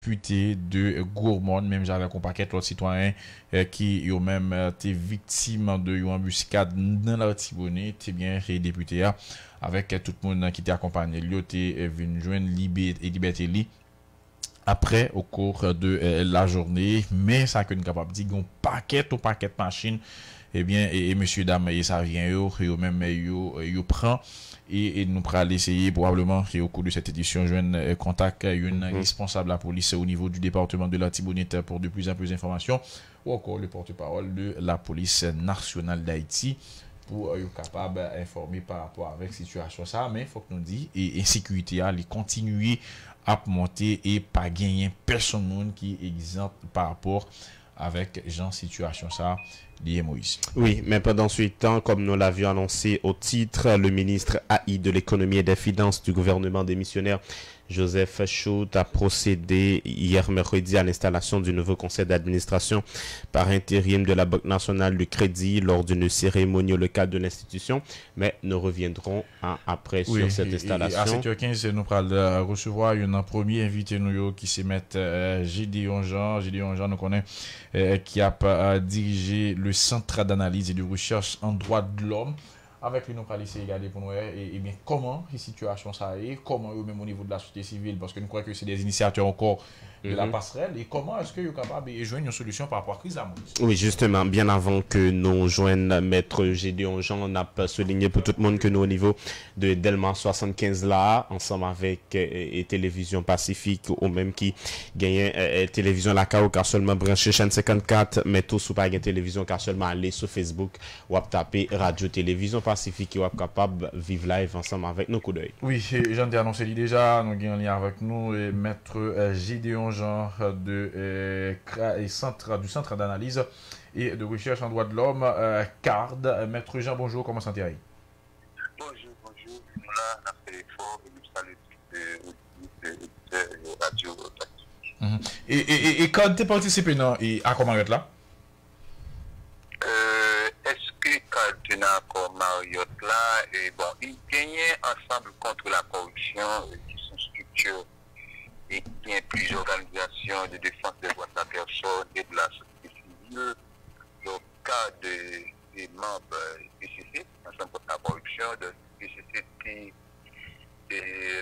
député de Gourmont, même j'avais un paquet d'autres citoyens qui ont même été victimes de une embuscade dans la Tibonite, bien les députés avec tout le monde qui était accompagné, lui était venu joindre liberté après au cours de la journée, mais ça que nous capable dire un paquet de machines eh bien et monsieur dame et ça vient yo même yo prend et nous pourrons essayer probablement au cours de cette édition joindre contact une responsable de la police au niveau du département de la Tibonite pour de plus en plus d'informations ou encore le porte-parole de la police nationale d'Haïti pour être capable d'informer par rapport avec la situation ça, mais il faut que nous disions et insécurité à continuer à monter et pas gagner personne qui est exempt par rapport avec genre situation ça lié Moïse. Oui, mais pendant ce temps, comme nous l'avions annoncé au titre, le ministre AI de l'économie et des finances du gouvernement démissionnaire Joseph Chout a procédé hier mercredi à l'installation du nouveau conseil d'administration par intérim de la Banque nationale du crédit lors d'une cérémonie au local de l'institution, mais nous reviendrons après sur cette installation. À 7h15, nous allons recevoir un premier invité qui se met Gédéon Jean, nous connaît, qui a dirigé le centre d'analyse et de recherche en droits de l'homme. Avec lui, nous allons essayer de regarder pour nous et bien comment la situation ça est, comment même au niveau de la société civile, parce que nous croyons que c'est des initiateurs encore de la passerelle, et comment est-ce que vous êtes capable de joindre une solution par rapport à la crise de la Moïse. Oui, justement, bien avant que nous joignions Maître Gédéon Jean, on a souligné pour tout le monde que nous, au niveau de Delma 75 là, ensemble avec Télévision Pacifique, ou même qui gagne Télévision Lacao, car seulement branché chaîne 54, mais tout sous pas télévision, car seulement aller sur Facebook, ou taper Radio Télévision Pacifique, ou capable de vivre live ensemble avec nos coups d'œil. Oui, j'en ai annoncé déjà, nous avons un lien avec nous, et Maître Gédéon Jean du centre d'analyse et de recherche en droits de l'homme, CARD. Maître Jean, bonjour, comment ça va? Bonjour, nous là, on a fait l'effort et nous saluons de Radio. Et quand tu participé à comment là? Est-ce que quand tu as comme Marriott là, et bon, ils gagnaient ensemble contre la corruption, qui sont structures et qui ont plusieurs organisations de défense des droits de la personne et de la société civile. Le cas des membres PCC, ensemble contre la corruption, de PCC qui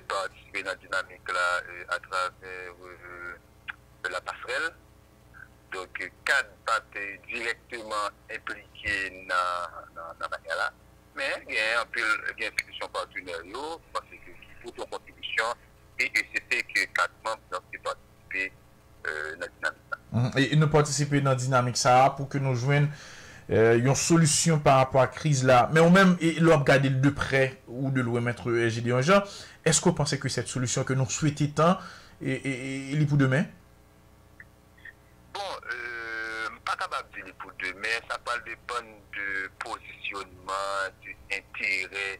participent dans la dynamique là à travers la passerelle. Donc, cadre pas directement impliqué dans la manière là, mais il y a un peu d'institutions partenaires parce que pour ton contribution et c'est que 4 membres qui participent dans la dynamique. Et nous participer dans la dynamique ça pour que nous joignons une solution par rapport à la crise là. Mais on même l'on regarder de près ou de loin Maître Gédéon Jean. Est-ce que vous pensez que cette solution que nous souhaitons tant est pour demain? Bon, pas capable de dire pour demain, ça va dépendre de positionnement, d'intérêt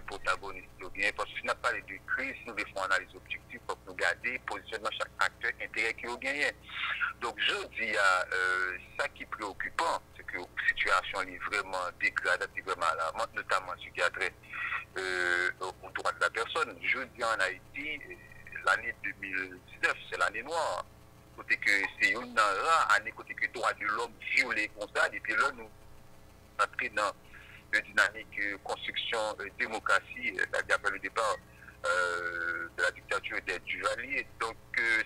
protagoniste ou bien, parce que si on a parlé de crise, nous devons analyse objective pour nous garder positionnement chaque acteur, intérêt qui a gagné. Donc je dis à ça qui est préoccupant, c'est que la situation est vraiment dégradée, vraiment alarmante, notamment ce qui a trait aux droits de la personne. Je dis en Haïti, l'année 2019, c'est l'année noire. Côté que c'est une année côté que droit de l'homme violé comme ça, et puis là nous entrons dans une dynamique construction démocratie, c'est-à-dire après le départ de la dictature des Duvalier. Donc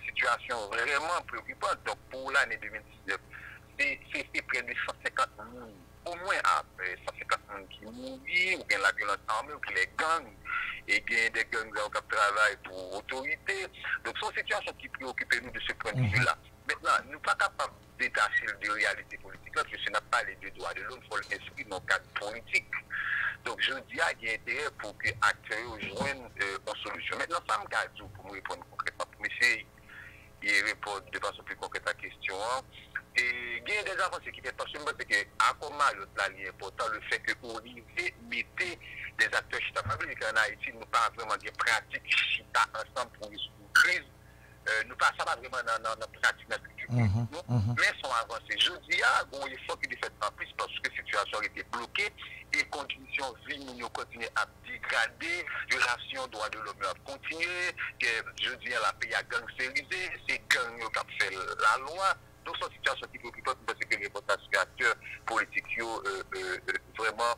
situation vraiment préoccupante. Donc pour l'année 2019, c'est près de 150 000, au moins 150 000 qui mourent, ou bien la violence armée, ou bien les gangs, et bien des gangs qui travaillent pour l'autorité. Donc c'est une situation qui préoccupe nous de ce point de vue-là. Maintenant, nous ne sommes pas capables de détacher de réalité politique, parce que ce n'est pas les deux droits de l'homme, il faut l'inscrire dans le cadre politique. Donc je dis qu'il y a intérêt pour que les acteurs joignent une solution. Maintenant, ça me garde pour me répondre concrètement, pour essayer de répondre de façon plus concrète à la question. Et il y a des avancées qui étaient pas seulement parce que, à comment l'autre là, il est important, le fait que vous mettez des acteurs chita fabriques en Haïti, nous pas vraiment des pratiques chita ensemble pour une crise. Nous pas ça pas vraiment dans la pratique de mais sont avancées. Je dis, il faut qu'il y ait fait en plus parce que la situation a été bloquée et conditions de vie nous continuent à dégrader, violation droits de l'homme a continué, je dis, la pays a gangsterisé, c'est qui a fait la loi. Donc, c'est une situation qui préoccupe parce que les acteurs politiques vraiment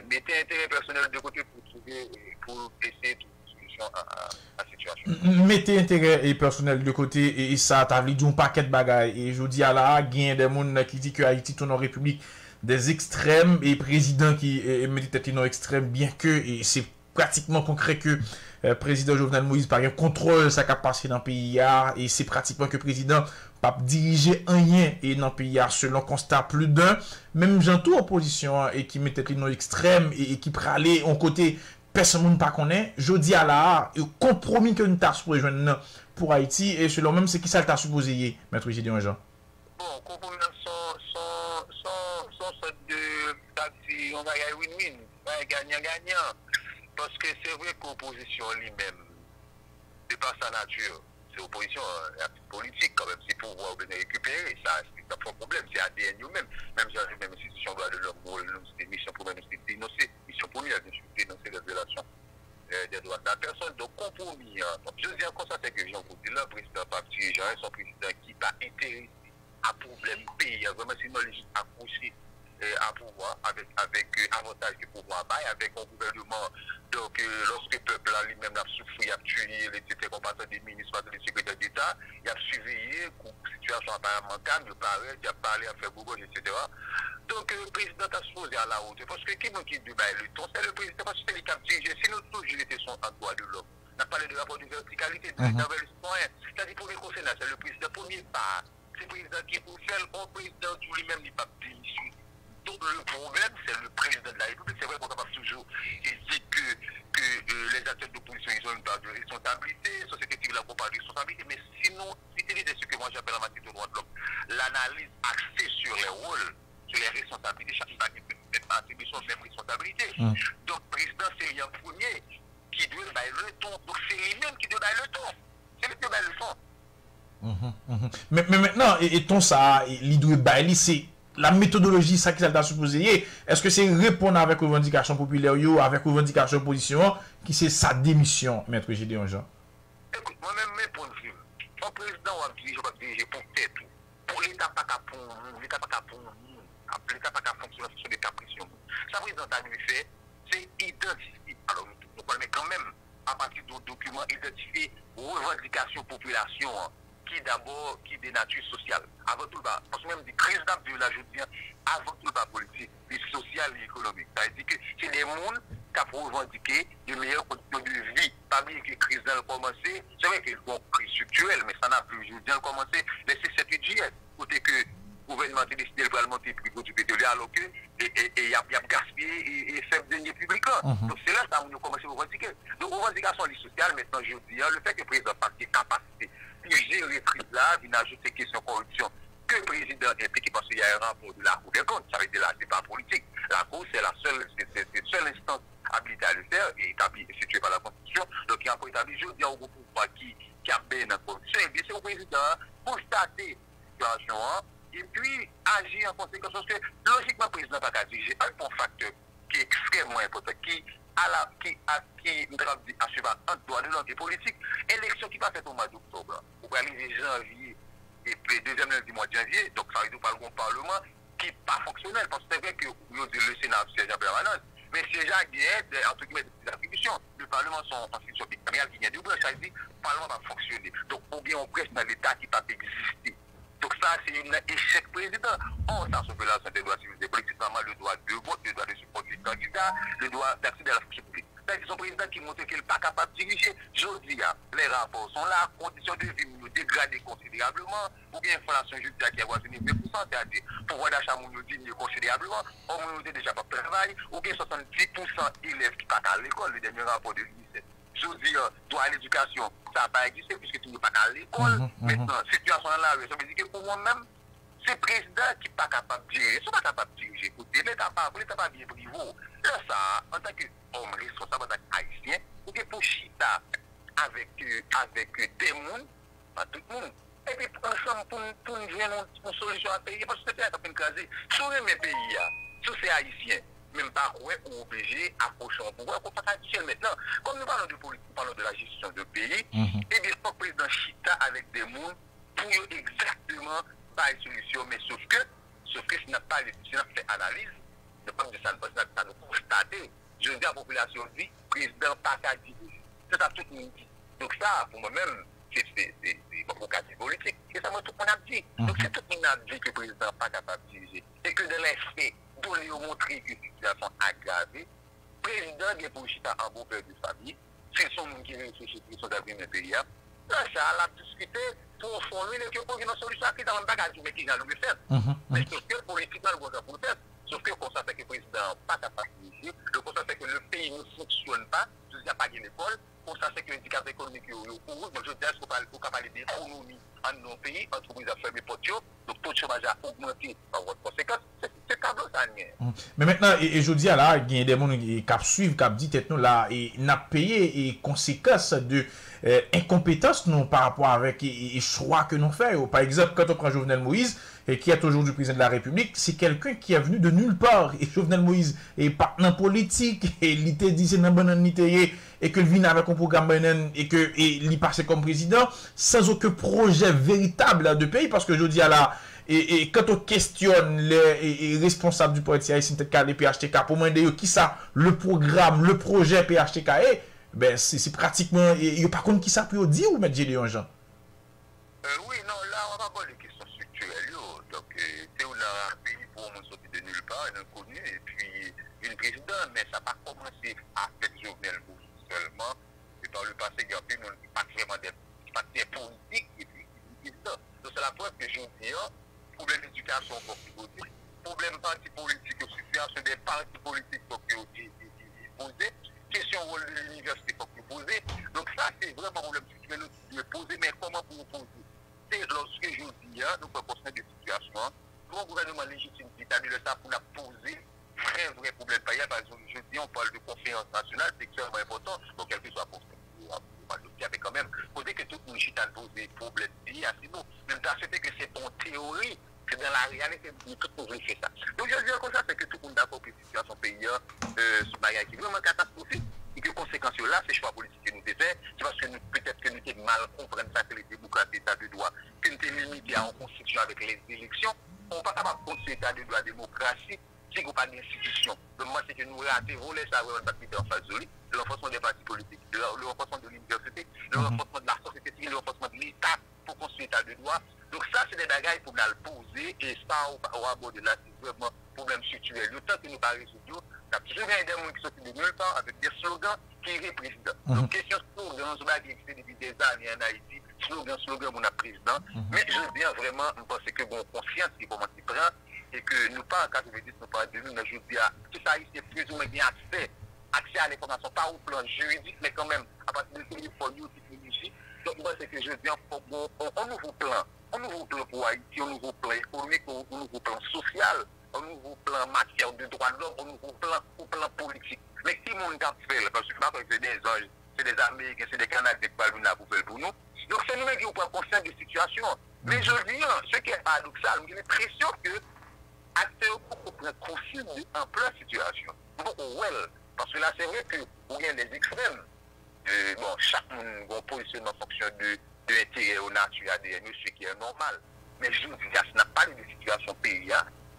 mettez intérêt personnel de côté pour essayer de trouver une solution à la situation. Mettez intérêt personnel de côté et ça t'a dit un paquet de bagailles et je dis à la gain des gens qui dit que Haïti tourne en république des extrêmes et président qui médite une extrême bien que et c'est pratiquement concret que président Jovenel Moïse par exemple contrôle sa capacité dans le pays et c'est pratiquement que président pas diriger rien et dans le pays selon constat plus d'un même gens tout opposition et qui mettait une extrême et qui pralait en côté personne ne pas connaît je dis à la compromis que nous t'a pour joindre pour Haïti et selon même c'est qui ça t'a supposé maître Gédéon Jean. Bon compromis sont sorte de taxi on va win-win gagnant parce que c'est vrai qu'opposition lui-même c'est pas sa nature. C'est opposition politique quand même, c'est pour pouvoir venir récupérer, ça c'est pas un problème, c'est ADN nous-mêmes, même si la même institution droit de l'homme, c'est une mission pour même dénoncer, mission pour lui, dénoncer les violations des droits de la personne, donc compromis, je dis encore ça, c'est que Jean vous dit là, président parti, son président qui va intéresser à problème pays, vraiment sinon légitime accroché à pouvoir, avec avantage du pouvoir, avec un gouvernement. Donc, lorsque le peuple lui-même a souffert, il a tué, etc., combattant des ministres, des secrétaires d'État, il a surveillé, la situation apparemment calme, il a parlé à faire Google, etc. Donc, le président a supposé à la hauteur. Parce que qui nous quitte Dubaï, le ton, c'est le président, parce que c'est lui qui a dirigé. Si nous tous, j'étais son droit de l'homme. On a parlé de rapport de verticalité, de le citoyen. C'est-à-dire, pour les conseils, c'est le président, premier pas. C'est le président qui pour faire, le président lui-même n'est pas démission. Donc le problème, c'est le président de la République. C'est vrai qu'on va toujours dire que les acteurs d'opposition, ils ont une part de responsabilité, société civile a une part de responsabilité, mais sinon, c'est ce que moi j'appelle en matière de droits de l'homme, l'analyse axée sur les rôles, sur les responsabilités, chaque fois qu'il peut être attribution de même responsabilité. Donc le président, c'est lui en premier qui doit bailler le ton. Donc c'est lui-même qui doit bailler le ton. C'est lui qui doit bailler le ton. Mais maintenant, et ton ça, il doit bailler, c'est la méthodologie, ça qui ça t'a supposé, est-ce que c'est répondre avec revendication populaire, avec revendication opposition, qui c'est sa démission, maître Gédéon Jean? Écoute, moi-même, mes points de vue, un président va diriger pour tête, pour l'État pas qu'à pour nous, l'État pas qu'à pour nous, l'État pas qu'à fonctionner sur des capricieux. Ça, président a lui fait, c'est identifier, alors nous parlons quand même, à partir de documents, identifier revendication population, qui d'abord, qui des natures sociales. Avant tout, parce que même des crises d'abord, je dis, avant tout, politique, puis sociale et économique. C'est-à-dire que c'est des mondes qui ont revendiqué de meilleures conditions de vie. Pas bien que les crises ont commencé, c'est vrai qu'il y a une crise structurelle, mais ça n'a plus, je dis, commencé le 7 juillet, côté que le gouvernement a décidé de monter le prix du pétrole, alors que il y a gaspillé et fait le denier public. Donc c'est là que nous avons commencé à revendiquer. Donc, revendication sociale, maintenant, je dis, le fait que le président n'a pas de capacité de gérer les crises là, il n'ajoute des questions de corruption que le président est impliqué parce qu'il y a un rapport de la Cour des comptes. Ça veut dire là, c'est pas politique. La Cour, c'est la seule instance habilitée à le faire et établie, située par la Constitution. Donc, il y a un point établi, je dis au groupe qui a bien la corruption. Et bien, c'est au président constater la situation et puis agir en conséquence. Parce que, logiquement, le président n'a pas dirigé un bon facteur qui est extrêmement important, qui assurer un droit de l'ordre politique. Élection qui va faire au mois d'octobre. Pour réaliser janvier et puis deuxième lundi du mois de janvier, donc ça veut dire par le Parlement qui n'est pas fonctionnel. Parce que c'est vrai que le Sénat siège en permanence, mais siège à guerre, entre guillemets, des attributions. Le Parlement sont en institution bicaméral qui vient de ça veut dire que le Parlement va fonctionner. Donc, ou bien on presse dans l'État qui ne peut pas exister. Donc ça, c'est un échec président. On s'en sauve là, des droits civils et politiques, notamment le droit de vote, le droit de support du candidat, le droit d'accéder à la fonction publique. C'est son président qui montre qu'il n'est pas capable de diriger. Je dis, les rapports sont là, conditions de vie nous dégradées considérablement, ou bien inflation judiciaire qui a voisiné 20%, c'est-à-dire pouvoir d'achat nous diminue considérablement, on nous dit déjà pas de travail, ou bien 70% élèves qui partent à l'école, le dernier rapport de l'UNICEF. Je veux dire, droit à l'éducation, ça n'a pas existé puisque tu n'es pas à l'école. Maintenant, situation là, ça veut dire que pour moi-même, c'est le président qui n'est pas capable de gérer. Ils ne sont pas capables de diriger. L'État pas bien privé. Là, ça, en tant qu'homme responsable, en tant qu'haïtien, ou bien pour chita avec des mondes, pas tout le monde. Et puis, ensemble, pour nous jouer une solution à payer, parce que c'est un peu écrasé. Sur les pays, si c'est haïtien, même pas ou obligé à approcher au pouvoir, qu'on pas haïtien maintenant. Comme nous parlons de politique, nous parlons de la gestion de pays, et bien, le président chita avec des mondes pour exactement pas une solution, mais sauf que ce n'a pas fait analyse, ne pas de ça, ça nous constater. Je dis à la population, dit, président pas qu'à diriger. C'est ça tout le monde dit. Donc ça, pour moi-même, c'est provocatif politique. Et ça, moi, tout le monde a dit. Donc c'est tout le monde a dit que le président n'est pas capable de diriger. Et que de les faits, donner au montrer que la situation aggravée, le président est pour chita en beau père de famille, c'est son monde qui réfléchit sur son avenir dans le pays. Là, ça a discuté pour formuler que pour une solution qui est dans le bagage, mais qui a le faire. Mais sauf que politiquement, le gouvernement pour le faire. Sauf que le constat fait que le président n'est pas capable de diriger, le constat fait que le pays ne fonctionne pas, il n'y a pas d'école, le constat fait que l'indicateur économique est au courant, donc je dis qu'il faut parler d'économie en nos pays, entreprises à fermer portes, donc taux de chômage a augmenté par votre conséquence, c'est tableau ça. Mais maintenant, et je dis là, il y a des gens qui suivent, qui disent là, et n'a payé les conséquences de incompétence nous par rapport avec les choix que nous faisons. Par exemple, quand on prend Jovenel Moïse, et qui est aujourd'hui président de la République, c'est quelqu'un qui est venu de nulle part. Et Jovenel Moïse est partenaire politique, et il était dit c'est un bon et que vient avec un programme et que il passé comme président sans aucun projet véritable de pays, parce que je dis à la et quand on questionne les responsables du projet haïtien de PHTK pour demander qui ça le programme, le projet PHTK est, ben c'est pratiquement il y a pas contre qui ça peut dire ou mettre Gédéon Jean. Oui, non, là on va voir les questions structurelles. Donc c'est un pays pour on sortir de nulle part, un inconnu et puis une présidente, mais ça n'a pas commencé avec Jovenel Moïse seulement. Et dans le passé, il y a eu pas vraiment des partis politiques et puis président. Donc c'est la preuve que je dis, problème d'éducation pour qui voter, problème parti politique aussi, c'est des partis politiques pour qui poser, question rôle de l'université pour qui poser. Donc ça c'est vraiment un problème structurel qui est posé, mais comment pour vous poser? C'est lorsque je dis, nous pouvons construire des situations, le gouvernement légitime qui établit le ça pour nous poser vrai problème payé. Par exemple, je dis, on parle de confiance nationale, c'est extrêmement important, donc quel que soit pour avait quand même posé que tout le monde a posé problème pays, assez beau. Même temps, c'était que c'est en théorie, que dans la réalité, tout le monde fait ça. Donc, je dis comme ça, c'est que tout le monde a compris la situation pays, ce bagage qui est vraiment catastrophique, et que conséquences là, c'est choix politique que nous devons faire, c'est parce que peut-être que nous devons mal comprendre ça, que les démocrates d'état de droit, que nous sommes limités en constitution avec les élections, on ne peut pas construire l'état de droit démocratie, si vous n'avez pas d'institution. Donc, moi, c'est que nous ratons les savoirs en face de lui, le renforcement des partis politiques, le renforcement de l'université, le renforcement de la société civile, le renforcement de l'État pour construire l'état de droit. Donc, ça, c'est des bagages pour nous le poser, et ça, au aborder là, c'est vraiment un problème structurel. Le temps que nous ne pas résoudre, il y a toujours des gens qui sortent de nulle part avec des slogans qui est président. Donc, question slogan, c'est qui existe depuis des années en Haïti, slogan, mon président. Mais je veux bien vraiment, je pense que bon, conscience qui commence à prendre, et que nous pas en 90, nous pas de nous, mais je dis à tout ça, c'est plus ou moins bien accès à l'information, pas au plan juridique, mais quand même, à partir de téléphone, technologie. Donc, moi, c'est que je dis, un nouveau plan pour Haïti, un nouveau plan économique, un nouveau plan social, un nouveau plan matière de droits de l'homme, un nouveau plan politique. Mais qui monde a fait, parce que c'est des anges, c'est des Américains, c'est des Canadiens qui parlent pour nous. Donc, c'est nous-mêmes qui avons conscience de la situation. Mais je dis, ce qui est paradoxal, j'ai l'impression que acteurs prennent conscience en plein situation. Parce que là, c'est vrai que vous avez des extrêmes. Bon, chaque monde a un positionnement en fonction de l'intérêt au nature ADN, ce qui est normal. Mais je vous dis, ça n'a pas de situation pays. Il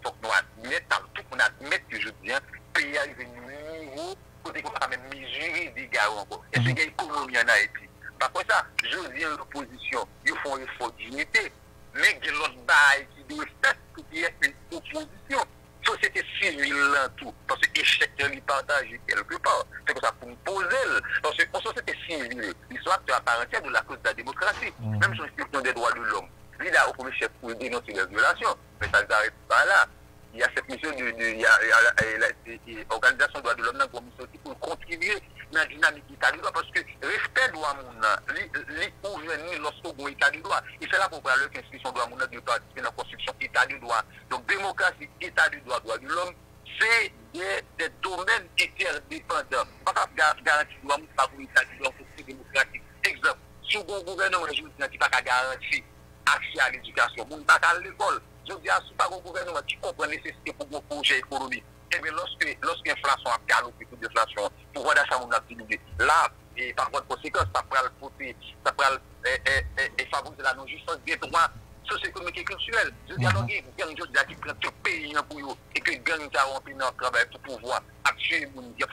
faut que nous admettions, tout le monde admette que je dis, pays arrive à un niveau, où on peut même mesurer des gars encore. Et c'est une économie en Haïti. Par contre, ça, je dis en opposition, ils font un effort d'unité. Mais il y a l'autre bail qui doit faire qui est une opposition. Société civile là tout. Parce que l'échec de partager quelque part. C'est comme ça pour nous poser. Parce que en société civile, l'histoire à part entière de la cause de la démocratie. Même sur la question des droits de l'homme. Il a au premier chef pour dénoncer les violations. Mais ça ne s'arrête pas là. Il y a cette mission l'organisation des droits de l'homme dans la commission pour contribuer dans la dynamique d'état de droit. Parce que respect doit ouvrir lorsqu'on a état de droit. Et c'est là pour parler que l'institution doit de participer dans la construction état de droit. Donc démocratie, état de droit, droit de l'homme, c'est des domaines interdépendants. Pas garantir le droit pour l'état de droit démocratique. Exemple, si on gouvernement qui n'a pas garanti accès à l'éducation, on n'a pas à l'école. Je dis à ce pas un gouvernement qui comprend la nécessité pour un projet économique. Et bien lorsque l'inflation a galopé pour l'inflation, pour voir d'achat on a diminué. Là, et par voie de conséquence, ça pourra favoriser la non-justice des droits socio-économiques et culturels. Je dis alors, il y a une chose qui prend tout pays pour eux, et que gang a rempli notre travail pour pouvoir actuer,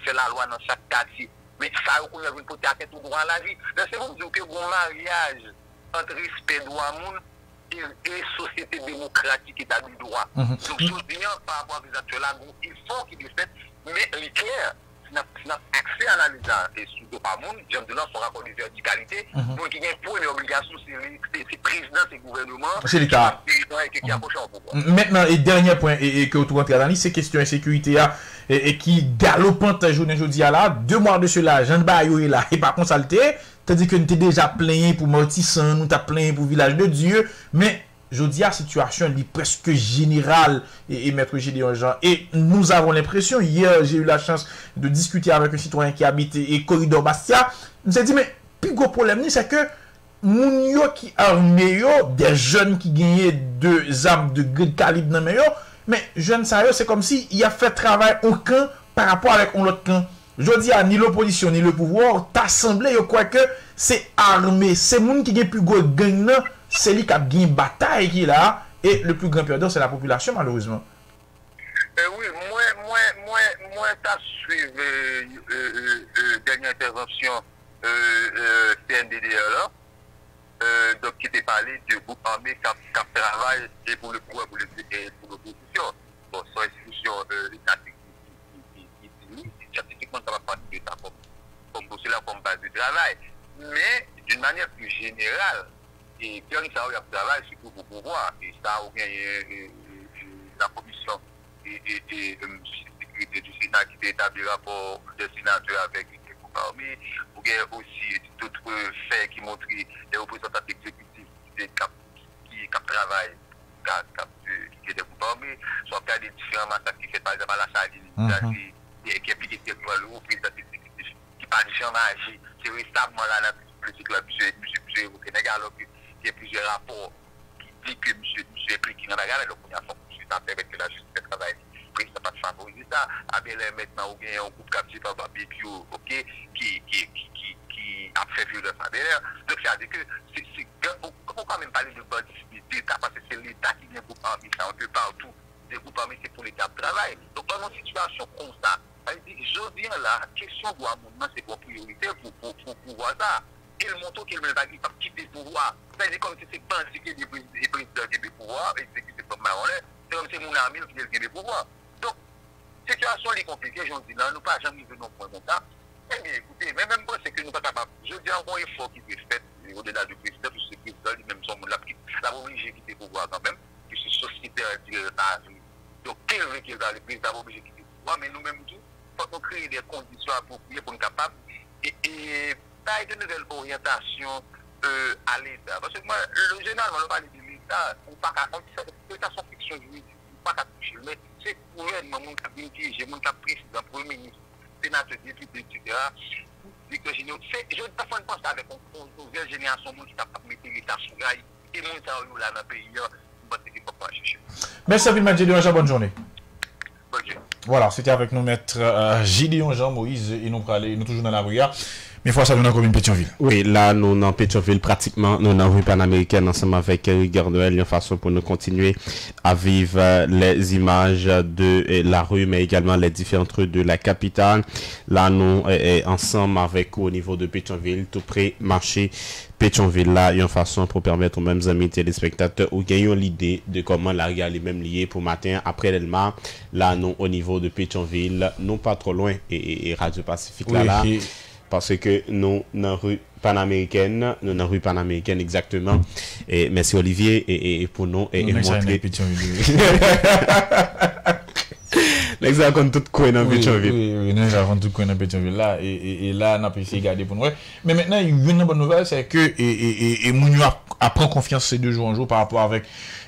faire la loi dans chaque quartier. Mais ça, on a une potentialité tout droit à la vie. C'est vous dire que un mariage entre respect droit monde et société démocratique et du droit. Donc, je dis par rapport à ces actes-là, il faut qu'il y ait fait, mais il est clair. Si n'a accès à l'analyse et sous le monde, j'aime de là son rapport de verticalité. Donc, il y a une première obligation, c'est président, c'est gouvernement, c'est l'État qui approche au pouvoir. Maintenant, et dernier point, et que vous rentrez dans l'analyse, c'est question insécurité et qui galopante journée jeudi à là, 2 mois de cela, Jean Bayou est là, et par contre, ça le t'est, c'est-à-dire que nous t'es déjà plein pour Mortissan, nous t'as plein pour Village de Dieu, mais je dis à situation elle est presque générale et Maître Gédéon Jean. Et nous avons l'impression, hier j'ai eu la chance de discuter avec un citoyen qui habite et Corridor Bastia, il s'est dit mais plus gros problème c'est que moun yo qui armé yo, des jeunes qui gagnaient 2 armes de grand calibre dans yo, mais jeunes ça c'est comme si il a fait travail aucun par rapport avec un autre camp. Je dis à ni l'opposition ni le pouvoir, t'assemblé yo quoi que c'est armé, c'est moun qui gagne plus gros gang là. C'est lui qui a gagné une bataille qui est là, et le plus grand perdant, c'est la population, malheureusement. Oui, moi, t'as suivi dernière intervention CNDDR là, donc qui était parlé de groupe armé qui travaille et pour le pouvoir, pour l'opposition. Bon, son institution étatique qui scientifiquement, ça va pas de ça comme base de travail. Mais, d'une manière plus générale, et quand ça a travail, c'est pour le pouvoir. Et ça a gagné la commission et sécurité du Sénat qui établit le rapport des sénateurs avec les groupes armés. Vous avez aussi d'autres faits qui montrent les représentants exécutifs qui travaillent, qui sont des groupes armés. Soit qu'il y a des différents massacres qui sont par exemple à la Saline, qui est impliqué dans le représentant exécutif, qui parle de chômage. C'est récemment là, dans le cycle, monsieur au Sénégal, il y a plusieurs rapports qui disent que monsieur est impliqué dans la guerre, donc on a fait avec la justice de travail. Le président n'a pas favorisé ça. Abel maintenant, il y a un groupe capté par BPO, qui a fait violence à derrière. Donc, c'est-à-dire que on ne peut quand même parler de bandicité, parce que c'est l'État qui vient pour parmi ça, un peu partout. Des groupes armés, c'est pour l'État de travail. Donc, dans une situation comme ça, je dis là, la question de l'amendement, c'est pour priorité pour pouvoir ça. Et le montant qu'il me va quitter le pouvoir. C'est comme si c'est pas indiqué des présidents qui ont le pouvoir, et c'est comme Marolais, c'est comme si mon ami qui a le pouvoir. Donc, situation est compliquée, je dis là, nous pas jamais vu non point comme ça. Eh bien, écoutez, même moi, c'est que nous ne sommes pas capables. Je dis encore un effort qui est fait au-delà du président, puisque le président lui-même, son monde l'a obligé de quitter le pouvoir quand même, puisque la société a vu. Donc, quel est le président a obligé de quitter le pouvoir, mais nous-mêmes tout, il faut qu'on crée des conditions appropriées pour nous capables. Et pas de nouvelles orientations à l'État. Parce que moi, le général, on parle de l'État, on ne peut pas faire son fiction juridique, on ne peut pas toucher. Mais c'est pour eux, mon qui a bien dirigé, mon qui a président, premier ministre, sénateur, député, etc. Directeur général. Je ne peux pas penser avec une nouvelle génération, mon qui a mettre l'État sous rail, et mon qui a là dans le pays, on va ne pas chercher. Merci à vous, Maître Gédéon Jean, bonne journée. Bonne journée. Voilà, c'était avec nous, Maître Gédéon Jean Moïse, et nous toujours dans la rue. Mais il faut ça dans la commune Pétionville. Oui, là, nous, dans Pétionville, pratiquement, nous, dans la rue panaméricaine, ensemble avec Gare Noël, une façon pour nous continuer à vivre les images de la rue, mais également les différentes rues de la capitale. Là, nous, ensemble avec, au niveau de Pétionville, tout près, marché Pétionville, là, une façon pour permettre aux mêmes amis téléspectateurs ou gagnons l'idée de comment la rue est même liée pour matin après l'Elma. Là, nous, au niveau de Pétionville, non pas trop loin, et Radio Pacifique, Oui, là. Parce que nous, dans la rue panaméricaine, exactement. Et merci Olivier, et pour nous, et montrer. L'exemple comme tout coin dans Pétionville. Oui, nous avons tout coin dans Pétionville là, et là, on a pu essayer de garder pour nous. Mais maintenant, une bonne nouvelle, c'est que, Mounio apprend confiance de jour en jour par rapport avec,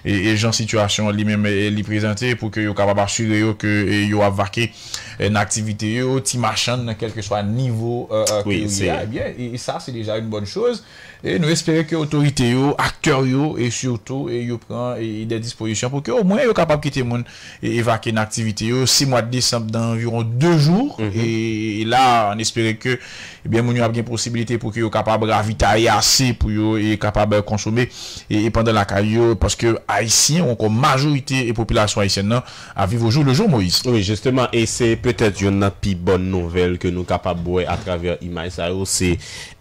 et Jean situation lui-même, lui présenter pour que, yo capable d'assurer que, yo a vaqué une activité, ti machin, quel que soit le niveau Oui, eh bien, et ça, c'est déjà une bonne chose. Et nous espérons que l'autorité, acteurs, et surtout, ils prennent des dispositions pour qu'au moins, ils soient capables de quitter le monde et évacuer une activité. 6 mois de décembre, dans environ 2 jours. Et là, on espère que, eh bien, nous avons une possibilité pour qu'ils soient capables de ravitailler assez pour qu'ils capable de consommer et pendant la carrière parce que haïtiens encore majorité et population haïtienne à vivre au jour le jour Moïse. Oui, justement, et c'est peut-être une plus bonne nouvelle que nous capables de voir à travers l'image, c'est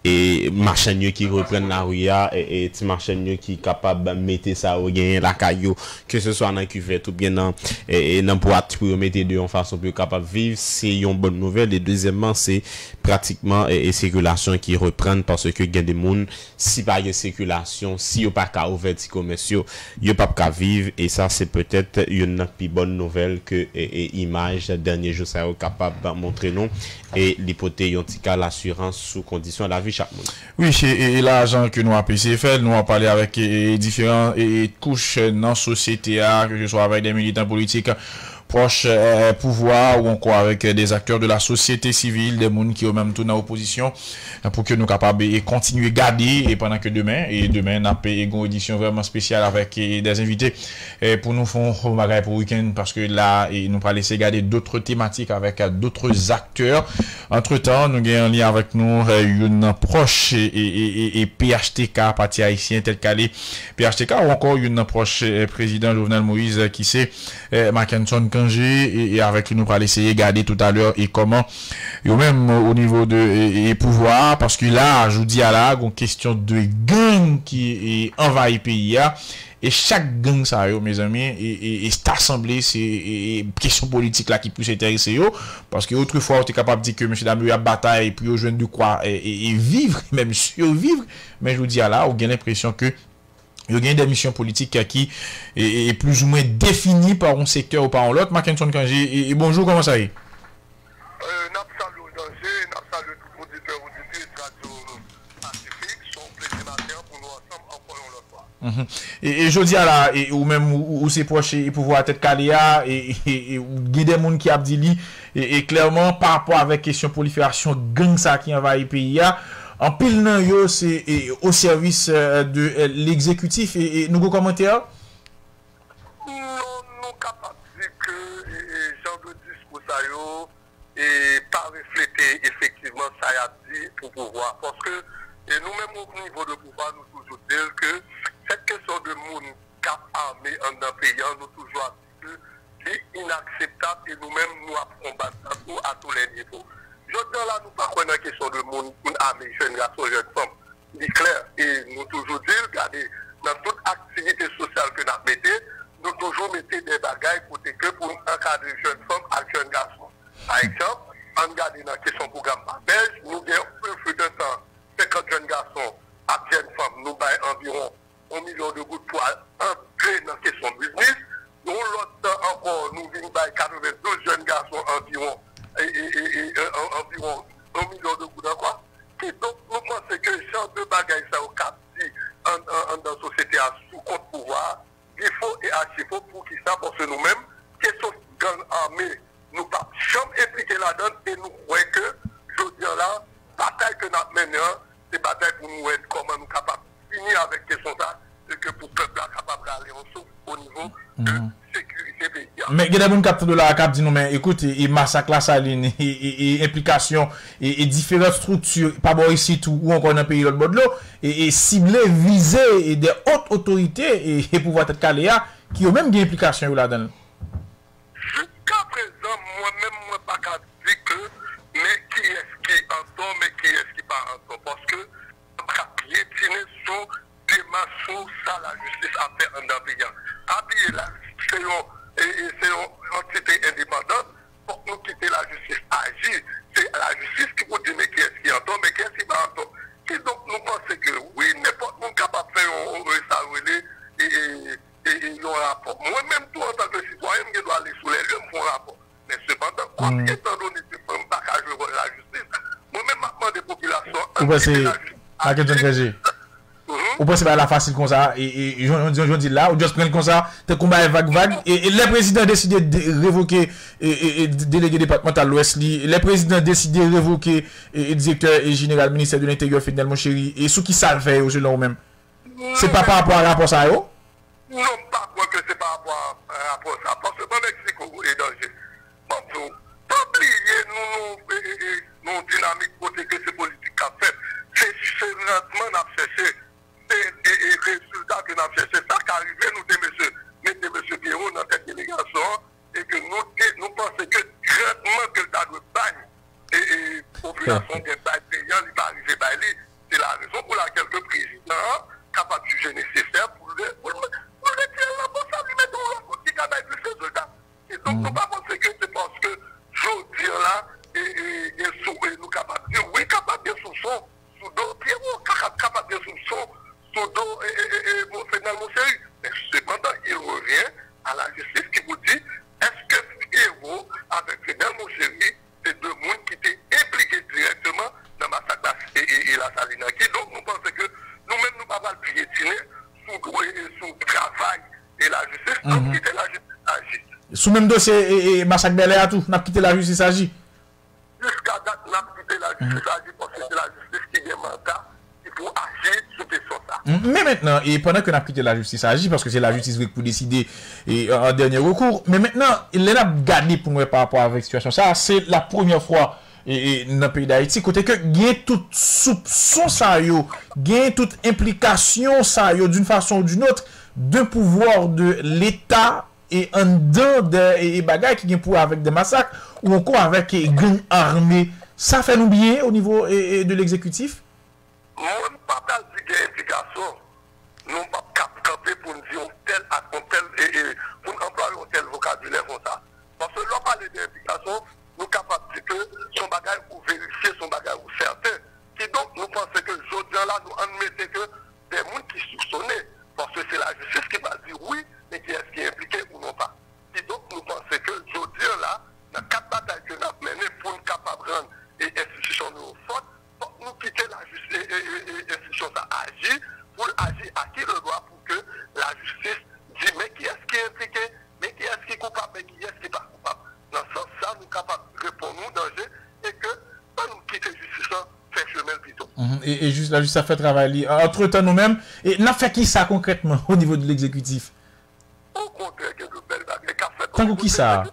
et marchand qui reprennent la rue et ti marchand qui capable de mettre ça au gain la caillou que ce soit dans cuvette ou bien dans boîte pour mettre de en façon plus capable vivre, c'est une bonne nouvelle. Et deuxièmement, c'est pratiquement et circulation qui reprennent parce que gain des monde si pas de circulation, si yo pas ka ouvert ti commerciaux, yo pas ka vivre et ça c'est peut-être une plus bonne nouvelle que image dernier jour ça est capable de montrer nous et l'hypothèse en tout cas l'assurance sous condition de la vie chaque monde. Oui, et l'argent que nous avons PCFL, nous avons parlé avec différentes couches dans la société, que ce soit avec des militants politiques proches pouvoir ou encore avec des acteurs de la société civile, des gens qui ont même tout dans l'opposition, pour que nous soyons capables de continuer à garder et pendant que demain, on a une édition vraiment spéciale avec des invités pour nous faire un bagage pour le week-end parce que là, nous pas laisser garder d'autres thématiques avec d'autres acteurs. Entre-temps, nous avons un lien avec nous, une proche et PHTK, parti haïtien tel qu'elle PHTK ou encore une proche président Jovenel Moïse qui c'est Mackinson et avec nous pour essayer de garder tout à l'heure et comment et même au niveau de pouvoir parce que là je vous dis à la une question de gang qui envahit le pays et chaque gang ça mes amis et cette assemblée c'est question politique là qui peut s'intéresser parce que autrefois on était capable de dire que monsieur Damou a bataille et puis au jeune de quoi et vivre même survivre mais je vous dis à la on a l'impression que il y a des missions politiques qui est plus ou moins définies par un secteur ou par l'autre. Mackinson Kanji, et bonjour, comment ça y est? Et je dis à la, ou même où c'est proche et pouvoir être Kaléa et il y a des gens qui a dit et clairement par rapport avec question prolifération gang ça qui envahit le pays en pile nan yo c'est au service de l'exécutif et nous commentaires. Nous capables de dire que genre de discours ça yo et pas refléter effectivement ça y a dit pour pouvoir parce que et nous-mêmes au niveau de pouvoir nous toujours dire que cette question de monde cap armé en un pays nous toujours dit que c'est inacceptable et nous-mêmes nous combattre à tous les niveaux. Je dis là nous pas connaître la question de monde pour armé jeune garçon jeune femme. C'est clair et nous toujours dire regardez dans toute activité sociale que nous mettons nous toujours mettons des bagailles pour encadrer jeunes femmes et jeunes garçons. Par exemple, on regarde dans la question programme belge, nous avons un feu de temps 50 jeunes garçons et jeunes femmes, nous avons environ 1 million de gouttes pour entrer dans la question business. Nous, l'autre encore, nous venons de 92 jeunes garçons environ, environ 1 million de gouttes quoi. Et donc, nous pensons que le genre de bagaille, ça au cap dans la société à sous compte pouvoir, il faut et archi faut pour qui ça, parce que nous-mêmes, question gang armée, nous pas jamais impliqués là-dedans et nous croyons que, je dis là, bataille que nous menons, c'est bataille pour nous être comment nous capables de finir avec question ça, et que pour le peuple capable d'aller en souffle au niveau de sécurité pays. Mais il y a des gens qui de la cap dit nous mais écoute il massacre la saline et implication et différentes structures pas bon ici tout ou encore dans le pays l'autre bord de l'eau et cibler viser des hautes autorités et pouvoir être calé qui ont même des implications là-dedans. Jusqu'à présent moi-même moi pas qu'à dire que mais qui est-ce qui entend mais qui est-ce qui pas entend parce que on va piétiner sous démarche sous ça la justice a fait en pays. Habiller la c'est une entité indépendante pour nous quitter la justice agir. C'est la justice qui vous dit mais qui est-ce qui entend, mais qui est-ce qui va entendre. Et donc nous pensons que oui, n'importe qui capable de faire un rapport. Moi-même, tout en tant que citoyen, je dois aller sous les lieux, me faire un rapport. Mais cependant, étant donné que je ne peux pas jouer la justice, moi-même, maintenant, des populations... Vous pensez à quel Ou pensez pas la facile comme ça, et je dis là, ou juste prendre comme ça, te combat vague, et le président décide de révoquer et délégué départemental l'Ouest, le président décide de révoquer et directeur et général ministère de l'Intérieur, Fidel Moncheri, et ce qui ça fait au selon même. C'est pas par rapport à rapport ça, yo? Non, pas quoi que c'est par rapport à rapport à ça, parce que le Mexique est danger. Bon, pas oublier nous dynamique côté que c'est politique qu'a fait. C'est rendement n'a cherché. Et résultat que n'a cherché, ça qui arrive, nous des messieurs, mettez monsieur Pierrot dans cette délégation, et que nous pensons que grandement que ça doit bagne, et population des bails payants, il va arriver par lui. C'est la raison pour laquelle le président capable de juger nécessaire pour le retirer la bosse, lui mettre en route, qui capable de plus résultat. Et donc, nous ne pas penser que c'est parce que je dis là, et nous capables de dire, oui, capable de soupçon, sous dos, Pierrot, capable de soupçon, sous dos, et mon Ferdinand Moncheri. Mais cependant, il revient à la justice qui vous dit, est-ce que Pierrot, avec Ferdinand Moncheri, c'est deux mondes qui étaient impliqués directement dans le massacre et la Salinaki. Donc, nous pensons que nous-mêmes, nous ne pouvons pas piétiner sous travail et la justice, donc quitter la justice agit. Sous même dossier et massacre Bel Air à tout, n'a quitté la justice agit. Jusqu'à date, n'a quitté la justice agit parce que c'est la justice qui est mandat, il faut agir sur des choses ça. Mais maintenant, et pendant que n'a quitté la justice agit, parce que c'est la justice qui peut décider en dernier recours, mais maintenant, il a gardé pour moi par rapport à la situation. Ça, c'est la première fois et dans le pays d'Haïti, côté que gain toute soupçon ça yo, gain toute implication ça yo d'une façon ou d'une autre de pouvoir de l'État et en dedans des bagages qui gain pour avec des massacres ou encore avec des gangs armés, ça fait nous bien au niveau de l'exécutif. Moi, je ne pas dire qu'il y a implication. Nous ne pas camper pour nous dire tel pour employer un tel vocabulaire comme ça. Parce que l'on parle d'implication, nous sommes capables de dire que son bagage ou vérifier son bagage ou certain. Et donc, nous pensons que aujourd'hui, là, nous admettons que des gens qui soupçonnent, parce que c'est la justice qui va dire oui, mais qui est-ce qui est impliqué ou non pas. Et donc, nous pensons que aujourd'hui, là, dans 4 batailles que nous avons menées pour nous capables de rendre les institutions nous fortes, nous quitter la justice et l'institution ça agit, pour agir à qui le droit pour que la justice dise mais qui est-ce qui est impliqué, mais qui est-ce qui est coupable, mais qui est-ce qui n'est pas coupable. Dans ce sens, ça, nous sommes capables de répondre au danger et que pas nous quitter la justice, faire chemin plutôt. Et juste la justice a fait travailler. Entre-temps, nous-mêmes, et n'a fait qui ça concrètement au niveau de l'exécutif? Au contraire, que de belles bagages qu'a fait. Tant qui ça?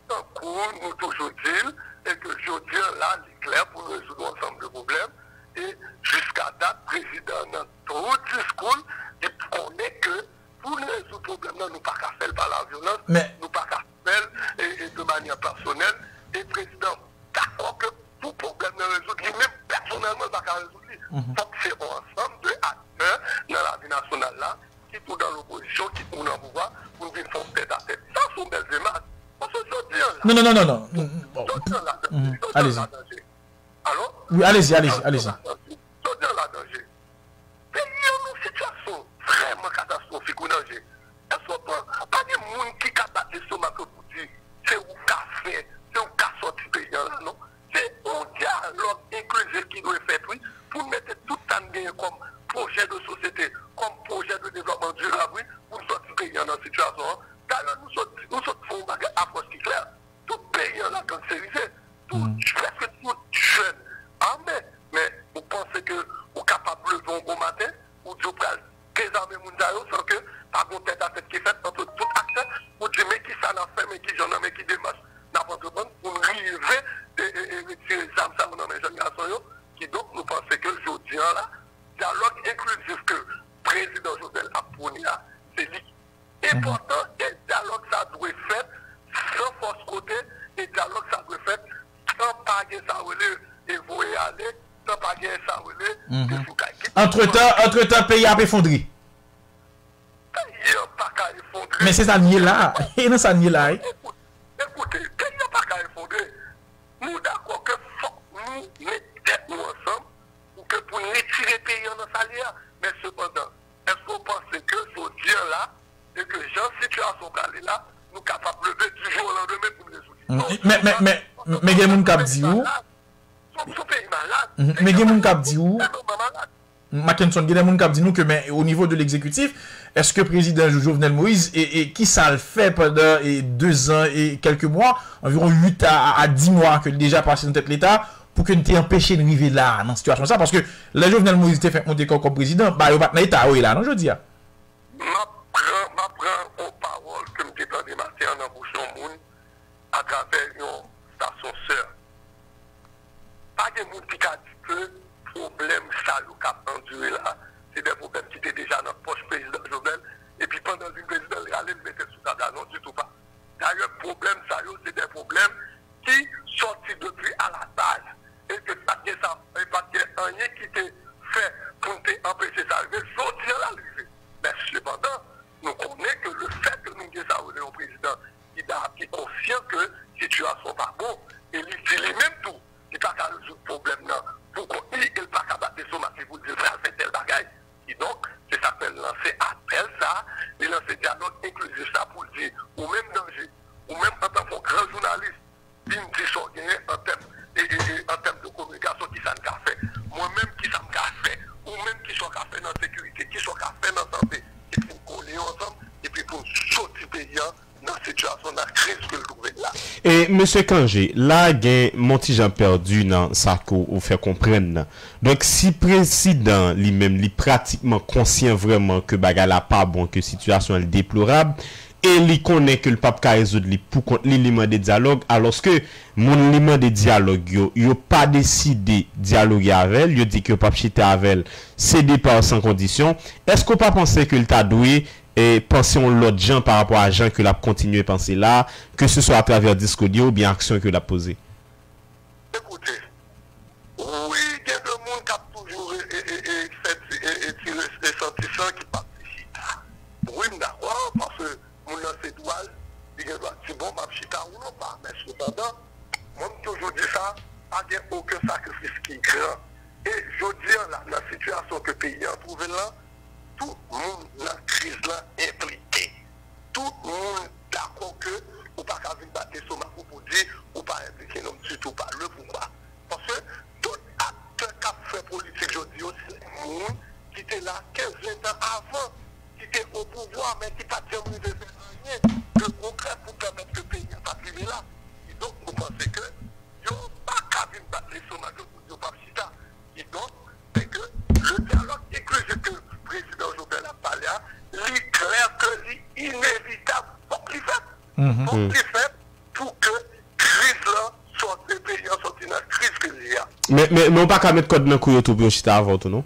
Tant qu'on nous toujours dit, et que je dis là, c'est clair pour nous résoudre ensemble de problèmes. Et jusqu'à date, le président, dans tout discours, il connaît que pour nous résoudre le problème, nous ne pouvons pas faire par la violence, nous ne pouvons pas faire de manière personnelle. Et le président, d'accord que tout problème nous résoudre, lui-même personnellement, il ne peut pas résoudre. Il faut que c'est ensemble de acteurs dans la vie nationale là, qui sont dans l'opposition, qui sont dans le pouvoir, pour nous faire tête à tête. Ça, sont des images. Parce que je dis là. Non. Allez-y. Alors? Oui, allez-y. Je dis là, danger. Pays en une situation vraiment catastrophique ou danger. Est-ce qu'on peut pas de monde qui a battu le stomac pour dire c'est où qu'a fait, c'est où qu'a sorti le pays là, non? C'est un dialogue inclusif qui doit être fait, oui, pour mettre tout le temps comme projet de société, comme projet de développement durable, oui, pour sortir le pays dans cette situation. D'ailleurs, nous sommes un bagage approche qui claire. Tout pays là cancérisé, presque tout jeune, armé, mais vous pensez que vous êtes capable de lever un bon matin, ou de désarmer les gens sans que pas de tête à tête qui est faite entre tout acteur, pour dire mais qui ça n'a fait, mais qui j'en a, mais qui démarche, n'a pas de bonne, pour arriver et retirer les armes dans les jeunes garçons, qui donc nous pensons que aujourd'hui là, dialogue inclusif que le président Joseph a prôné, c'est lui. Important, et dialogue ça doit être fait sans force côté, et dialogue ça doit être fait sans paguer ça et vous y aller, sans paguer ça Entre-temps, pays a effondré. Pays n'a pas qu'à effondrer. Mais c'est ça nier là. Et non ça nier là. Écoutez, pays n'a pas qu'à effondrer. Nous d'accord que nous mettons ensemble pour que pour retirer le pays en salaire. Mais cependant, est-ce qu'on pense que ce dire là, et que Jean situation calée là, nous sommes capables de lever du jour au lendemain pour nous résoudre. Mais il y a des gens qui disent où? Mais il y a des gens qui disent où? Mackinson, il y a des gens qui disent nous que mais au niveau de l'exécutif, est-ce que le président Jovenel Moïse et qui ça le fait pendant 2 ans et quelques mois, environ 8 à 10 mois que déjà passé dans tête l'État pour que nous t'ait empêché de arriver là dans cette situation ça parce que le Jovenel Moïse était fait monter comme président, bah il va pas dans l'État là non je dis. M'apprends aux paroles que me détends des matins dans bouche de monde à travers une station sœur. Pas de monde qui a dit que problème ça le cap enduré là, c'est des problèmes qui étaient déjà dans la poche président Jovenel et puis pendant une président il allait le mettre sous table non du tout pas. D'ailleurs problème ça c'est des problèmes qui sortis depuis à la base et que pas que ça pas que rien qui était fait pour empêcher ça arriver sortir l'arrivée. Mais cependant nous connaissons que le fait que nous avons un président qui est conscient que la situation n'est pas bonne et il dit même tout, il n'a pas résoudre le problème là. Pourquoi il n'est pas capable de battre pour dire frère, fait tel bagage. Et donc, c'est ça s'appelle lancer appel ça, et lancer dialogue inclusif ça pour dire, ou même danger, ou même en tant que grand journaliste, il me dit ça en termes de communication qui ça me fait. Moi-même qui ça me fait, ou même qui soit fait dans la sécurité, qui soit fait dans la santé, qui pour coller ensemble, et puis pour sortir pays dans la situation, dans la crise que le gouvernement là. Et M. Kangé, là, il y a mon petit Jean perdu dans ça qu'on fait comprendre. Donc, si président lui-même, il est pratiquement conscient vraiment que bagala pas bon, que la situation est déplorable, et il connaît que le pape a résoudre pour contre l'élément de dialogue, alors que mon élément de dialogue, il n'a pas décidé de dialoguer avec elle, il dit que le pape chita avec elle, c'est départ sans condition. Est-ce qu'on pas penser que le t'a doué et penser en l'autre gens par rapport à gens que l'a continué à penser là, que ce soit à travers discours ou bien action que l'a posé? Écoutez, oui, il y a des gens qui ont toujours tiré les sentiments qui participent. Oui, d'accord, parce que mon lancé doigt, il y a c'est bon, ma chita ou non pas. Mais cependant, moi, je toujours dit ça, il n'y a aucun sacrifice qui est grand. Et je dis là, la situation que le pays a trouvé là, tout le monde dans la crise là impliqué. Tout le monde d'accord que ou pas qu'à venir battre sur ma pour dire ou pas impliqué non du tout pas. Le pourquoi? Parce que tout acteur qui a fait politique aujourd'hui, c'est le monde qui était là 15-20 ans avant, qui était au pouvoir, mais qui n'a pas jamais fait rien de concret pour permettre que le pays n'a pas privé là. Et donc, vous pensez que il n'y a pas qu'à venir battre sur ma pour dire pas chita. Et donc, c'est que le dialogue inclusif que le président Jovenel a parlé, il est clair que c'est inévitable pour qu'il fait. Pour qu'il fait pour que crise là soit des pays en sortie dans la crise qu'il y a. Mais on pas qu'à mettre code dans le couille tout pour chita avant tout, non?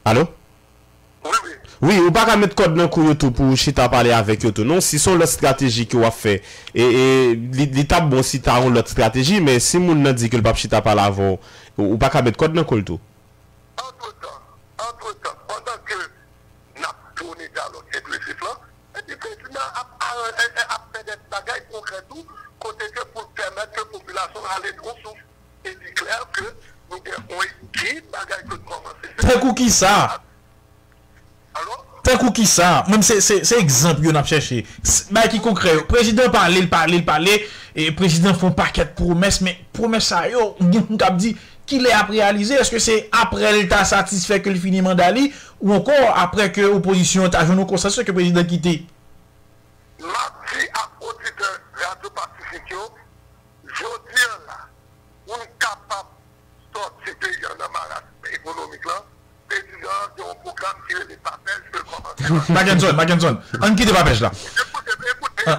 Allô? Oui, oui. Oui, ou pas qu'à mettre code dans le couille tout pour chita parler avec eux tout, non? Si son l'autre stratégie qu'on a fait, et l'état bon si t'as l'autre stratégie, mais si moun nan dit que le pape chita parle avant, ou pas qu'à mettre code dans le couille tout? Entre-temps, pendant que nous avons tourné dialogue inclusif là, le président a fait des bagages concrets tout, côté que pour permettre que la population aille trop souffle. Et c'est clair que nous avons dit bagages que nous commençons. T'as coup qui ça? Alors? T'as coup qui ça? Même c'est exemple qu'on a cherché. Bah qui concret. Le président parle, et le président font paquet de promesses, mais promesses ça yo, on a dit qu'il est après réalisé. Est-ce que c'est après l'État satisfait que le finit mandat ou encore après que l'opposition a joué au consensus que le président quitté? Mardi à auditeur Radio Pacifique, je dis là, on est capable de sortir pays dans le marasme économique là, président de un programme qui est les papels, je peux commencer. Mackinson, on quitte pas pêche là.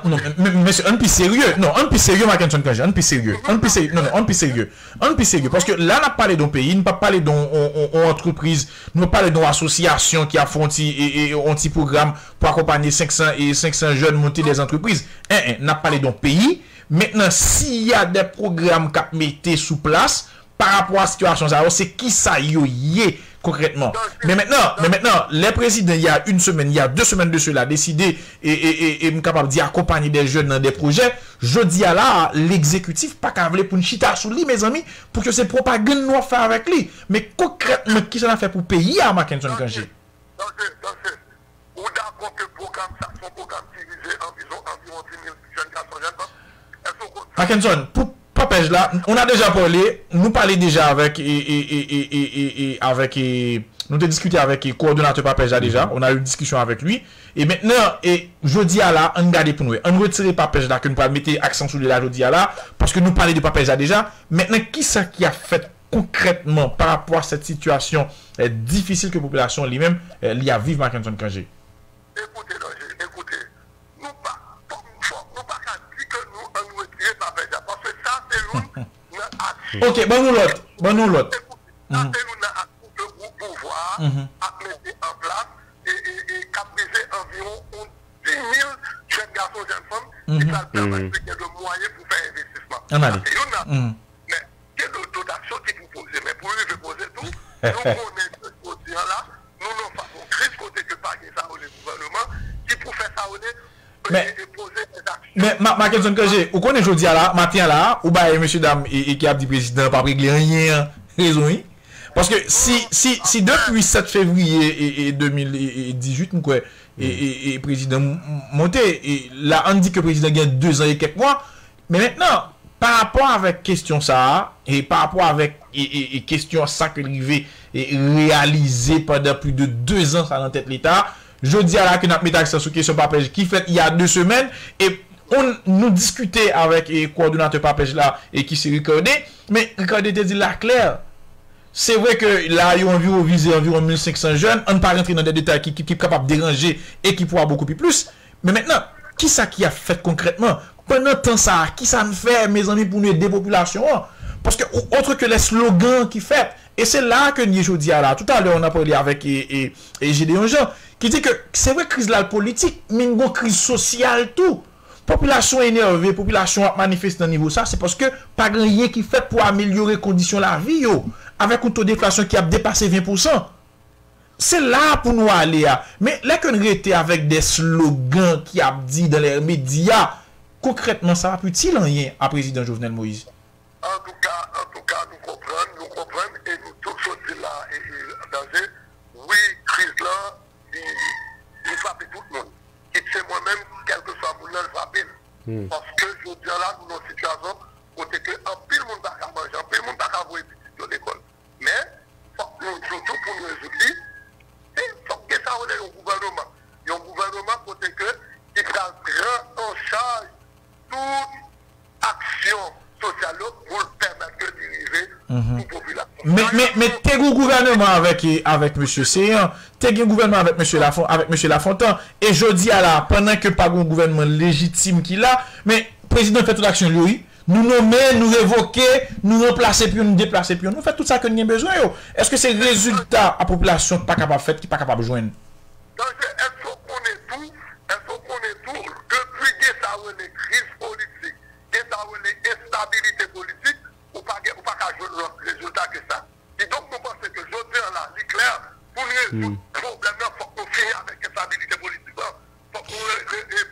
Non, mais monsieur, un peu sérieux. Non, un peu sérieux, Mackinson, quand j'ai un peu sérieux. Un peu sérieux. Non, un peu sérieux. Un peu sérieux. Parce que là, on a parlé d'un pays, on n'a pas parlé d'une entreprise, on n'a pas parlé d'une association qui a fait un petit programme pour accompagner 500 jeunes monter des entreprises. On a parlé d'un pays. Maintenant, s'il y a des programmes qui mettent sous place par rapport à la situation, c'est qui ça y est concrètement. Mais maintenant, les présidents, il y a 1 semaine, il y a 2 semaines de cela, décidé et capable d'y accompagner des jeunes dans des projets. Je dis à là, l'exécutif, pas qu'à vouloir pour une chita sur lui, mes amis, pour que c'est propagande nous faire avec lui. Mais concrètement, qui ça a fait pour payer à Mackinson Kangé? Ou d'accord que le programme, ça, son programme qui visait environ 10 000 jeunes garçons, Mackinson, pour papège là, on a déjà parlé, nous parlons déjà avec nous avons discuté avec le coordonnateur papège là déjà, on a eu une discussion avec lui et maintenant jeudi à là, on garde pour nous, on retire papège là que nous pas mettre accent sur la jeudi à là parce que nous parlons de papège là déjà. Maintenant qui ça qui a fait concrètement par rapport à cette situation difficile que la population lui-même y a vivre Mackenson Kangé? Écoutez, nous pas qu'à dire que nous on retire papège là parce que ça c'est nous OK, bon nous l'autre. Ça c'est nous le pouvoir à mettre en place et capriser environ 10 000 jeunes garçons, jeunes femmes qui va permettre de moyens pour faire investissement. Mais quelle autre action qui vous posez? Mais pour lui poser tout, nous connaissons ce quotidien là, nous n'avons pas de crise côté que pas ça au gouvernement qui pour faire ça au et poser des actions. Mais Mackenson Kangé, vous connaissez aujourd'hui là, matin là, ou bah monsieur dame et qui a dit président pas régler rien raison. Parce que si depuis 7 février 2018 quoi et président monté et là on dit que le président gagne 2 ans et quelques mois, mais maintenant par rapport avec question ça et par rapport avec et question ça que arrivé et réalisé pendant plus de 2 ans ça dans tête l'état, je dis à la que notre métaxe sur question papège qui fait il y a 2 semaines et on nous discutait avec le coordonnateur papège là et qui s'est recordé, mais recordé te dit là clair. C'est vrai que là, il y a environ 1500 jeunes. On ne pas rentrer dans des détails qui sont capables de déranger et qui pourra beaucoup plus. Mais maintenant, qui ça qui a fait concrètement? Pendant temps ça, qui ça nous fait, mes amis, pour nous aider la population? Parce que, autre que les slogans qui fait, et c'est là que nous aujourd'hui là. Tout à l'heure, on a parlé avec Gédéon Jean, qui dit que c'est vrai crise là politique, mais une crise sociale tout. Population énervée, population a manifesté dans niveau ça, c'est parce que pas rien qui fait pour améliorer les conditions de la vie, yo, avec un taux d'inflation qui a dépassé 20%. C'est là pour nous aller. Mais là qu'on était avec des slogans qui a dit dans les médias, concrètement, ça va plus-il en rien à président Jovenel Moïse? En tout cas, nous comprenons, et nous tous sortis là, et danger, oui, crise là, il frappe tout le monde. Et c'est moi-même, quel que soit mon nom, frappé. Parce que je dis là, nous avons une situation où c'est qu'un pile monde n'a qu'à manger, un pile monde n'a qu'à voir de l'école. Mais, surtout pour nous résoudre, il faut que ça relève au gouvernement. Il y a un gouvernement côté que il prend en charge toute action sociale pour permettre de diriger toute population. Mais t'es un gouvernement avec M. Séan, t'es un gouvernement avec M. Lafontaine, et je dis à la, pendant que pas un gouvernement légitime qui l'a, mais le président fait toute action lui. Nous nommer, nous révoquer, nous remplacer, puis nous déplacer, puis nous fait tout ça que nous avons besoin. Est-ce que c'est le résultat à la population pas capable de faire, qui pas capable de joindre? Donc, il faut qu'on ait tout, depuis que ça a une crise politique, que ça a une instabilité politique, ou pas qu'à jouer le résultat que ça. Et donc, nous pensons que je dis là, c'est clair, pour nous résoudre le problème, il faut qu'on finisse avec l'instabilité politique. Il faut qu'on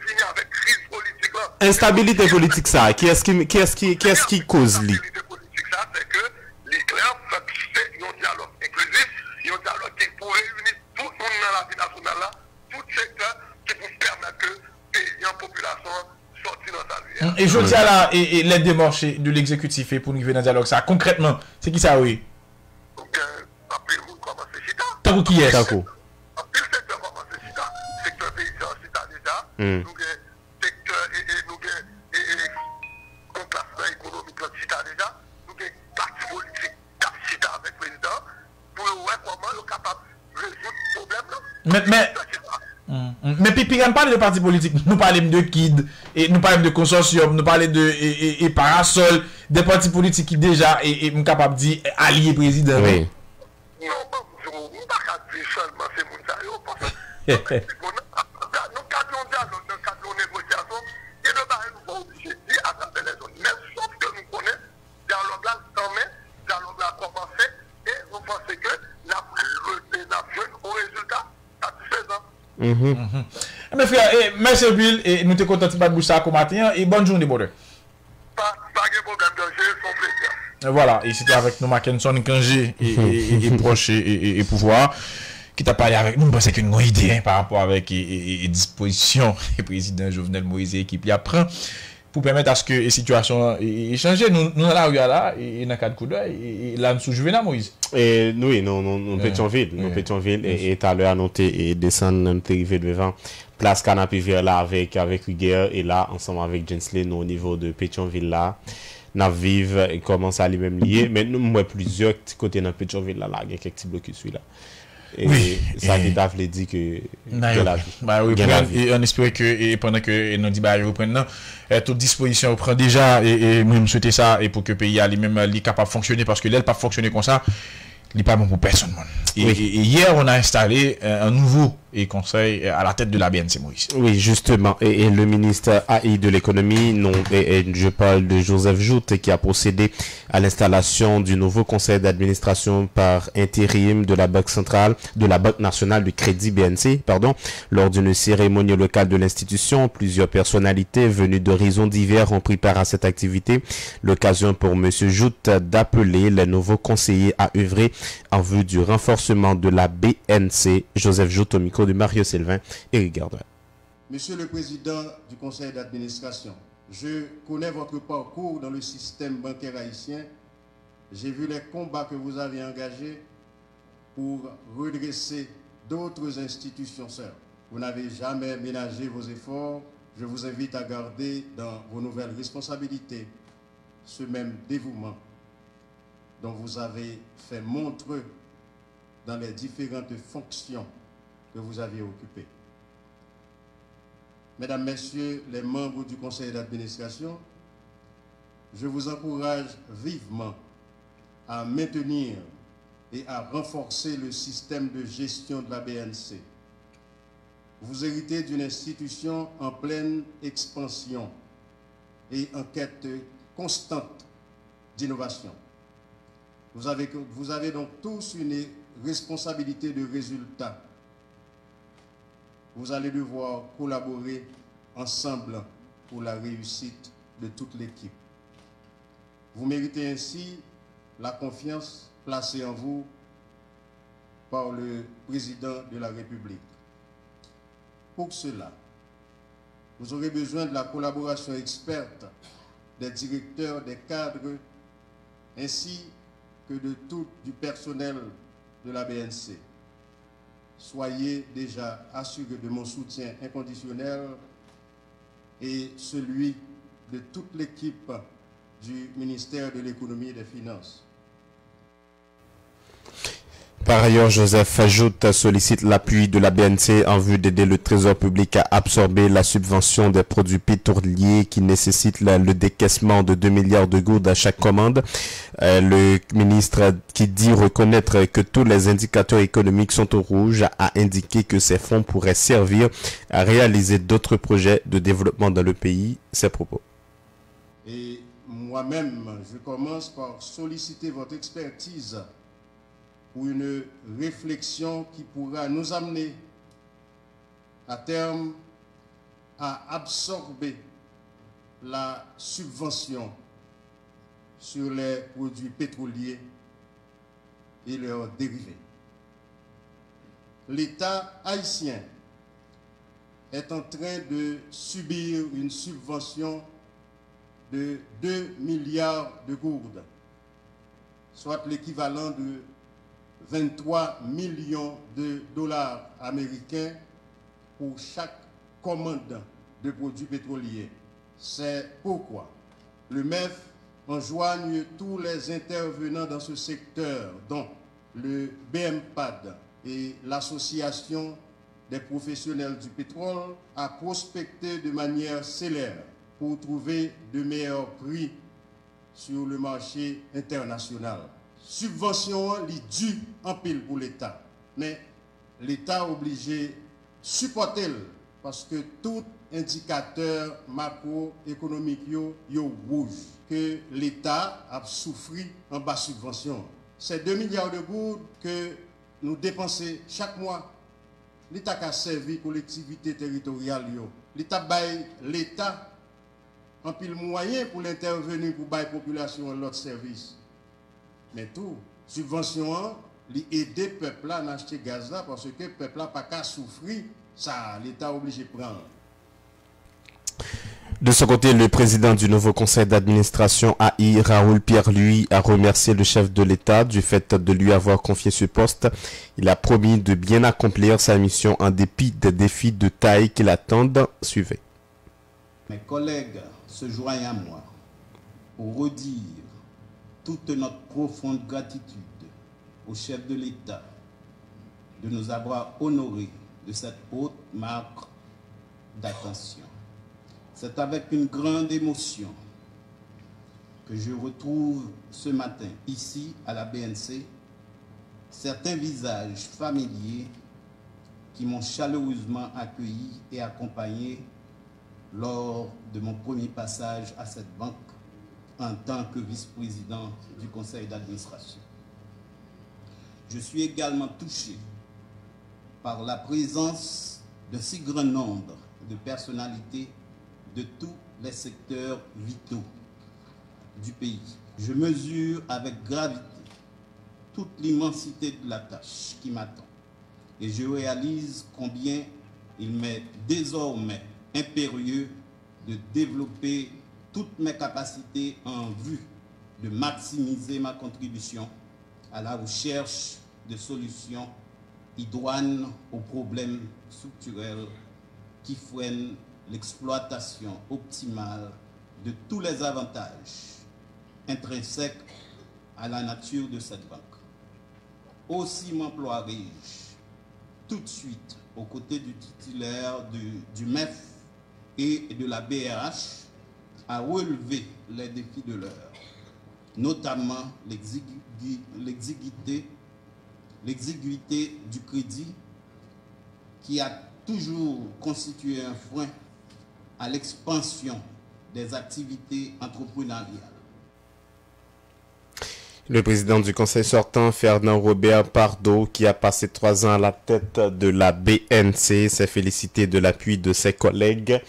finisse avec crise politique. Instabilité politique, ça, qui est-ce qui cause lui? L'instabilité politique, ça, c'est que l'éclair fait c'est un dialogue inclusif, un dialogue qui pourrait réunir tout le monde dans la vie nationale, là, tout secteur qui peut permettre que les populations sortent dans sa vie. Et je dis à la, et les démarches de l'exécutif pour nous venir dans le dialogue, ça, concrètement, c'est qui ça, oui? Donc, après, vous commencez Chita. Tako qui est? Tako. Après, le secteur commence Chita. Secteur paysan Chita déjà. Donc, secteur et nous avons un placement économique Chita déjà. Nous avons un parti politique Chita avec le président pour voir comment nous sommes capables de résoudre le problème. Mais puis on parle de parti politique, nous parlons de KID, et nous parlons de consortium, nous parlons de parasol, des partis politiques qui déjà sont capables de dire alliés président. Oui. Non, je ne peux pas dire seulement ces gens parce que nous cadrons dialogue, nous cadrons négociation, et nous ne sommes pas obligés de dire à travers les zones. Mais sauf que nous connaissons, dialogue là, quand même, dialogue là a commencé, et nous pensons que la jeune au résultat satisfaisant. Mes frères, merci Bill, et nous te contents de battre ça comme matin, et bonne journée, bonheur. Pas de problème de jeu, son plaisir. Voilà, et c'était avec nous Mackenson Kangé et proche et pouvoir qui t'a parlé avec nous. Je pense qu'il y a une idée par rapport avec les dispositions du président Jovenel Moïse et qui apprend. pour permettre à ce que les situations changent. Nous dans la rue là, et dans le cadre de coup d'œil, et là, nous sous Juvenal Moïse. Et oui, nous Pétionville. Nous Pétionville, et tout à l'heure, nous et descendre, nous arrivé devant place Canapé Vert là avec Rigueur, et là, ensemble avec Jensley, nous au niveau de Pétionville là. Nous vivons et commence à lui-même lier, mais nous avons plusieurs côtés dans Pétionville là, il y a quelques petits blocus là. Et oui, ça qui t'a dit que la vie. Et on espère que pendant que nous dit reprendre toute disposition prend déjà et nous souhaiter ça et pour que le pays lui-même capable de fonctionner parce que là pas fonctionner comme ça, il n'est pas bon pour personne. Et hier on a installé un nouveau conseil à la tête de la BNC Moïse. Oui, justement. Et le ministre AI de l'économie, et je parle de Joseph Joute, qui a procédé à l'installation du nouveau conseil d'administration par intérim de la Banque centrale, de la Banque nationale du crédit BNC, lors d'une cérémonie locale de l'institution. Plusieurs personnalités venues d'horizons divers ont pris part à cette activité. L'occasion pour M. Joute d'appeler les nouveaux conseillers à œuvrer en vue du renforcement de la BNC. Joseph Joute au micro de Mario Sylvain et Ricardo. Monsieur le Président du Conseil d'administration, je connais votre parcours dans le système bancaire haïtien. J'ai vu les combats que vous avez engagés pour redresser d'autres institutions sœurs. Vous n'avez jamais ménagé vos efforts. Je vous invite à garder dans vos nouvelles responsabilités ce même dévouement dont vous avez fait montre dans les différentes fonctions que vous aviez occupées. Mesdames, Messieurs les membres du conseil d'administration, je vous encourage vivement à maintenir et à renforcer le système de gestion de la BNC. Vous héritez d'une institution en pleine expansion et en quête constante d'innovation. Vous avez donc tous une responsabilité de résultat. Vous allez devoir collaborer ensemble pour la réussite de toute l'équipe. Vous méritez ainsi la confiance placée en vous par le président de la République. Pour cela, vous aurez besoin de la collaboration experte des directeurs, des cadres, ainsi que de tout du personnel de la BNC. Soyez déjà assurés de mon soutien inconditionnel et celui de toute l'équipe du ministère de l'Économie et des Finances. Par ailleurs, Joseph Joute sollicite l'appui de la BNC en vue d'aider le Trésor public à absorber la subvention des produits pétroliers qui nécessitent le décaissement de 2 milliards de gourdes à chaque commande. Le ministre qui dit reconnaître que tous les indicateurs économiques sont au rouge a indiqué que ces fonds pourraient servir à réaliser d'autres projets de développement dans le pays. Ses propos. Et moi-même, je commence par solliciter votre expertise pour une réflexion qui pourra nous amener à terme à absorber la subvention sur les produits pétroliers et leurs dérivés. L'État haïtien est en train de subir une subvention de 2 milliards de gourdes, soit l'équivalent de 23 millions de dollars américains pour chaque commande de produits pétroliers. C'est pourquoi le MEF enjoigne tous les intervenants dans ce secteur, dont le BMPAD et l'Association des professionnels du pétrole, à prospecter de manière célère pour trouver de meilleurs prix sur le marché international. Subvention li due en pile pour l'État, mais l'État obligé de supporter parce que tout indicateur macroéconomique yo rouge que l'État a souffert en bas subvention. C'est 2 milliards de gourdes que nous dépensons chaque mois. L'État a servi collectivité territoriale. L'État baille l'État en pile moyen pour l'intervenir pour bailler population l'autre service. Mais tout, subvention, aider le peuple à acheter gaz là parce que le peuple n'a pas qu'à souffrir, ça l'État obligé de prendre. De son côté, le président du nouveau conseil d'administration AI, Raoul Pierre-Louis, a remercié le chef de l'État du fait de lui avoir confié ce poste. Il a promis de bien accomplir sa mission en dépit des défis de taille qui l'attendent. Suivez. Mes collègues se joignent à moi pour redire toute notre profonde gratitude au chef de l'État de nous avoir honorés de cette haute marque d'attention. C'est avec une grande émotion que je retrouve ce matin, ici à la BNC, certains visages familiers qui m'ont chaleureusement accueilli et accompagné lors de mon premier passage à cette banque en tant que vice-président du conseil d'administration. Je suis également touché par la présence de si grand nombre de personnalités de tous les secteurs vitaux du pays. Je mesure avec gravité toute l'immensité de la tâche qui m'attend et je réalise combien il m'est désormais impérieux de développer toutes mes capacités en vue de maximiser ma contribution à la recherche de solutions idoines aux problèmes structurels qui freinent l'exploitation optimale de tous les avantages intrinsèques à la nature de cette banque. Aussi m'emploierai-je tout de suite aux côtés du titulaire du MEF et de la BRH à relever les défis de l'heure, notamment l'exiguïté du crédit qui a toujours constitué un frein à l'expansion des activités entrepreneuriales. Le président du conseil sortant, Fernand Robert Pardo, qui a passé 3 ans à la tête de la BNC, s'est félicité de l'appui de ses collègues.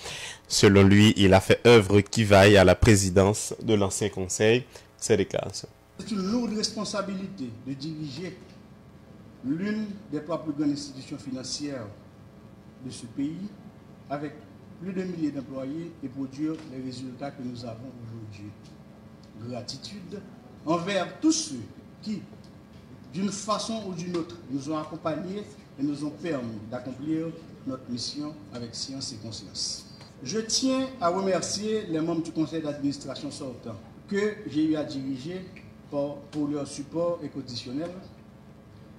Selon lui, il a fait œuvre qui vaille à la présidence de l'ancien conseil. Ses déclarations. C'est une lourde responsabilité de diriger l'une des 3 plus grandes institutions financières de ce pays avec plus de milliers d'employés et produire les résultats que nous avons aujourd'hui. Gratitude envers tous ceux qui, d'une façon ou d'une autre, nous ont accompagnés et nous ont permis d'accomplir notre mission avec science et conscience. Je tiens à remercier les membres du conseil d'administration sortant que j'ai eu à diriger pour leur support inconditionnel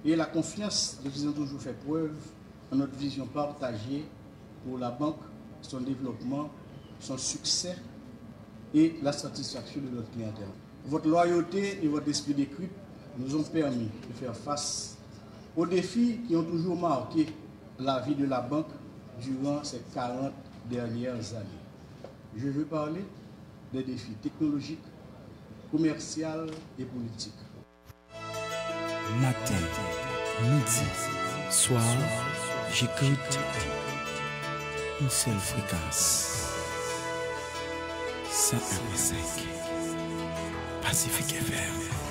et la confiance dont ils ont toujours fait preuve en notre vision partagée pour la banque, son développement, son succès et la satisfaction de notre clientèle. Votre loyauté et votre esprit d'écoute nous ont permis de faire face aux défis qui ont toujours marqué la vie de la banque durant ces 40 dernières années. Je veux parler des défis technologiques, commerciaux et politiques. Matin, midi, soir, j'écoute une seule fréquence. 101.5 Pacifique FM.